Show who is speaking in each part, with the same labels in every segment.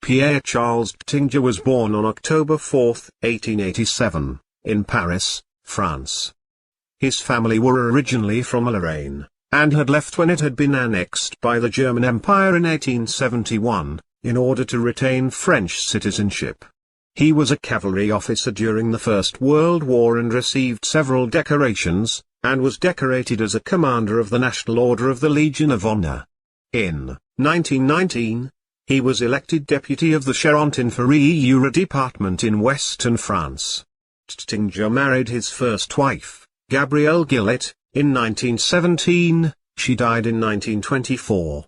Speaker 1: Pierre-Charles Taittinger was born on October 4, 1887, in Paris, France. His family were originally from Lorraine, and had left when it had been annexed by the German Empire in 1871, in order to retain French citizenship. He was a cavalry officer during the First World War and received several decorations, and was decorated as a commander of the National Order of the Legion of Honor. In 1919, he was elected deputy of the Charente Inferiore department in western France. Taittinger married his first wife, Gabrielle Gillet, in 1917, she died in 1924.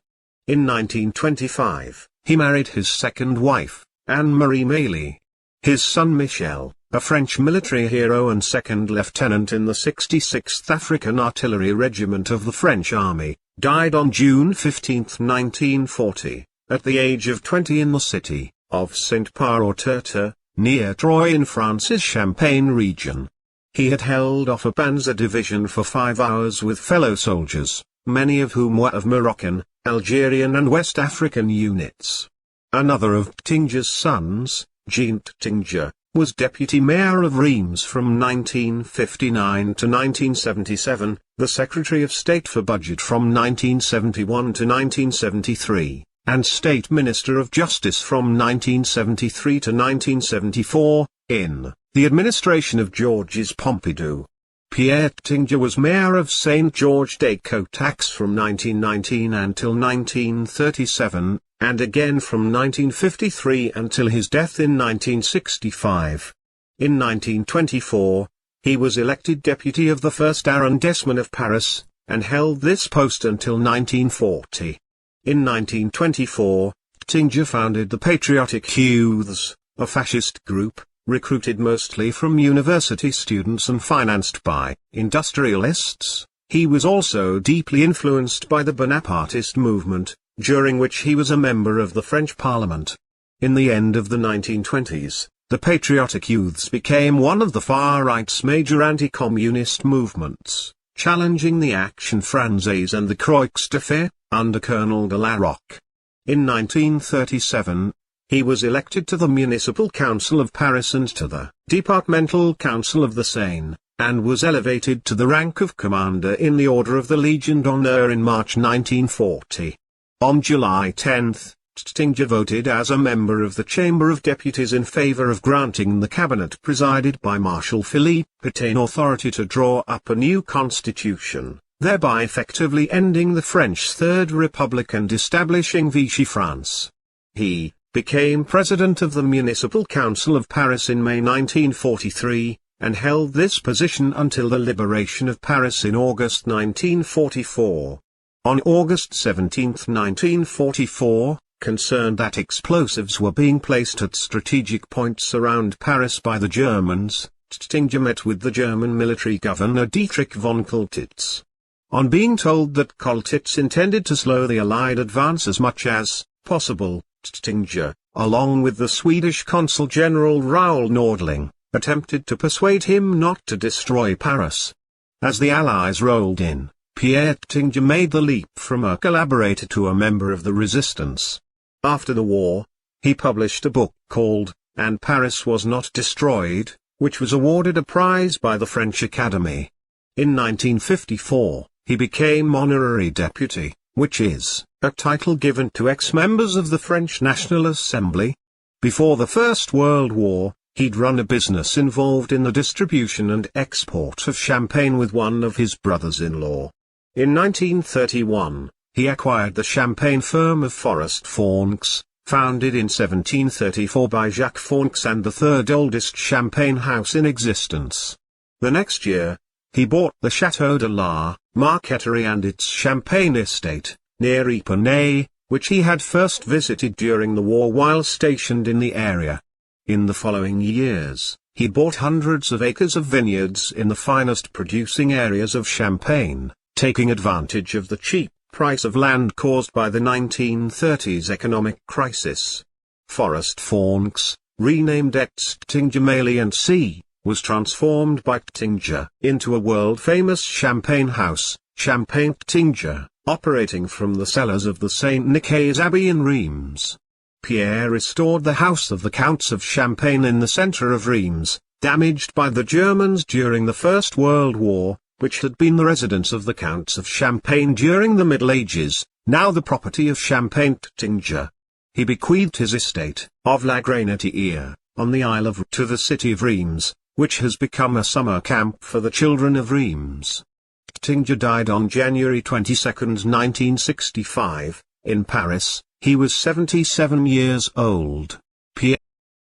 Speaker 1: In 1925, he married his second wife, Anne-Marie Mailly. His son Michel, a French military hero and second lieutenant in the 66th African Artillery Regiment of the French Army, died on June 15, 1940. At the age of 20 in the city of Saint-Par-au-Tertre, near Troyes in France's Champagne region. He had held off a panzer division for 5 hours with fellow soldiers, many of whom were of Moroccan, Algerian and West African units. Another of Taittinger's sons, Jean Taittinger, was deputy mayor of Reims from 1959 to 1977, the Secretary of State for Budget from 1971 to 1973. And State Minister of Justice from 1973 to 1974, in the administration of Georges Pompidou. Pierre Taittinger was mayor of Saint-Georges-de-Cotax from 1919 until 1937, and again from 1953 until his death in 1965. In 1924, he was elected deputy of the first arrondissement of Paris, and held this post until 1940. In 1924, Taittinger founded the Patriotic Youths, a fascist group, recruited mostly from university students and financed by industrialists. He was also deeply influenced by the Bonapartist movement, during which he was a member of the French Parliament. In the end of the 1920s, the Patriotic Youths became one of the far right's major anti-communist movements, challenging the Action Française and the Croix de Fer, under Colonel de la Roque. In 1937, he was elected to the Municipal Council of Paris and to the Departmental Council of the Seine, and was elevated to the rank of Commander in the Order of the Légion d'honneur in March 1940. On July 10, Taittinger voted as a member of the Chamber of Deputies in favor of granting the cabinet presided by Marshal Philippe Pétain authority to draw up a new constitution, thereby effectively ending the French Third Republic and establishing Vichy France. He became president of the Municipal Council of Paris in May 1943, and held this position until the liberation of Paris in August 1944. On August 17, 1944, concerned that explosives were being placed at strategic points around Paris by the Germans, Taittinger met with the German military governor Dietrich von Choltitz. On being told that Choltitz intended to slow the Allied advance as much as possible, Taittinger, along with the Swedish consul General Raoul Nordling, attempted to persuade him not to destroy Paris. As the Allies rolled in, Pierre Taittinger made the leap from a collaborator to a member of the resistance. After the war, he published a book called "And Paris Was Not Destroyed," which was awarded a prize by the French Academy. In 1954, he became honorary deputy, which is a title given to ex-members of the French National Assembly. Before the First World War, he'd run a business involved in the distribution and export of champagne with one of his brothers-in-law. In 1931, he acquired the champagne firm of Forest Fournics, founded in 1734 by Jacques Fournics and the third oldest champagne house in existence. The next year, he bought the Château de la Marqueterie and its champagne estate, near Épinay, which he had first visited during the war while stationed in the area. In the following years, he bought hundreds of acres of vineyards in the finest producing areas of Champagne, taking advantage of the cheap price of land caused by the 1930s economic crisis. Forest Fournics, renamed Taittinger Mailly & C., was transformed by Taittinger into a world-famous champagne house, Champagne Taittinger, operating from the cellars of the St. Nicaise Abbey in Reims. Pierre restored the house of the Counts of Champagne in the centre of Reims, damaged by the Germans during the First World War, which had been the residence of the Counts of Champagne during the Middle Ages, now the property of Champagne-Taittinger. He bequeathed his estate, of La Grenadière, on the Isle of Ré to the city of Reims, which has become a summer camp for the children of Reims. Taittinger died on January 22, 1965, in Paris. He was 77 years old.